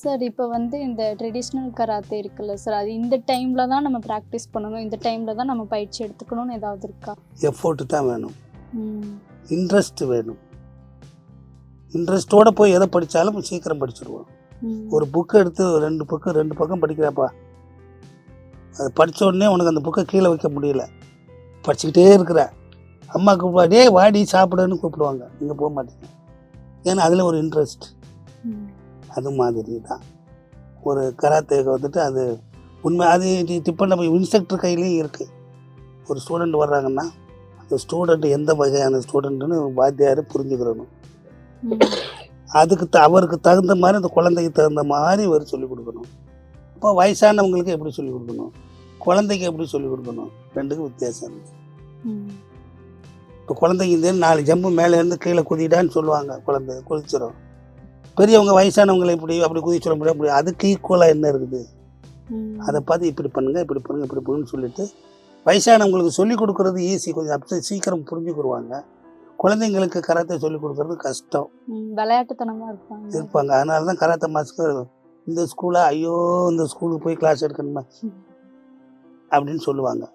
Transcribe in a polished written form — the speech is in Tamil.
சார் இப்போ வந்து இந்த ட்ரெடிஷ்னல் கராத்தே இருக்குல்ல சார், அது இந்த டைம்ல தான் நம்ம பிராக்டிஸ் பண்ணணும், இந்த டைம்ல தான் நம்ம பயிற்சி எடுத்துக்கணும்னு ஏதாவது இருக்கா? எஃபோர்ட் தான் வேணும், ம். இன்ட்ரெஸ்ட் வேணும். இன்ட்ரெஸ்ட்டோட போய் எதை படித்தாலும் சீக்கிரம் படிச்சிடுவோம். ஒரு புக்கு எடுத்து ரெண்டு பக்கம் படிக்கிறாப்பா, அது படித்த உடனே உனக்கு அந்த புக்கை கீழே வைக்க முடியல, படிச்சுக்கிட்டே இருக்கிற அம்மா கூப்பிடுவாடே வாடி சாப்பிடுன்னு கூப்பிடுவாங்க, நீங்கள் போக மாட்டீங்க. ஏன்னா அதில் ஒரு இன்ட்ரெஸ்ட். அது மாதிரி தான் ஒரு கராத்தேக்கு வந்துட்டு அது உண்மை. அது டிப்பெண்ட் நம்ம இன்ஸ்ட்ரக்டர் கையிலையும் இருக்குது. ஒரு ஸ்டூடெண்ட் வர்றாங்கன்னா அந்த ஸ்டூடெண்ட் எந்த வகையான ஸ்டூடெண்ட்டுன்னு வாத்தியார் புரிஞ்சுக்கிறணும். அதுக்கு அவருக்கு தகுந்த மாதிரி அந்த குழந்தைக்கு தகுந்த மாதிரி அவர் சொல்லிக் கொடுக்கணும். இப்போ வயசானவங்களுக்கு எப்படி சொல்லிக் கொடுக்கணும், குழந்தைக்கு எப்படி சொல்லிக் கொடுக்கணும், ரெண்டுக்கும் வித்தியாசம் இருக்குது. இப்போ குழந்தைக்கு இந்த 4 ஜம்பு மேலேருந்து கீழே குதிடான்னு சொல்லுவாங்க, குழந்தை குதிச்சிடும். பெரியவங்க வயசானவங்களை அப்படி குதி சொல்ல முடியாது. அதுக்கு ஈக்குவலாக என்ன இருக்குது, அதை பார்த்து இப்படி பண்ணுங்க இப்படி பண்ணுங்க இப்படி பண்ணுன்னு சொல்லிட்டு வயசானவங்களுக்கு சொல்லிக் கொடுக்குறது ஈஸி, கொஞ்சம் சீக்கிரம் புரிஞ்சுக்கிடுவாங்க. குழந்தைங்களுக்கு கராத்தே சொல்லிக் கொடுக்குறது கஷ்டம், விளையாட்டுத்தனமாக இருப்பாங்க. அதனால தான் கராத்தே மாஸ்டர் இந்த ஸ்கூலாக ஐயோ இந்த ஸ்கூலுக்கு போய் கிளாஸ் எடுக்கணுமா அப்படின்னு சொல்லுவாங்க.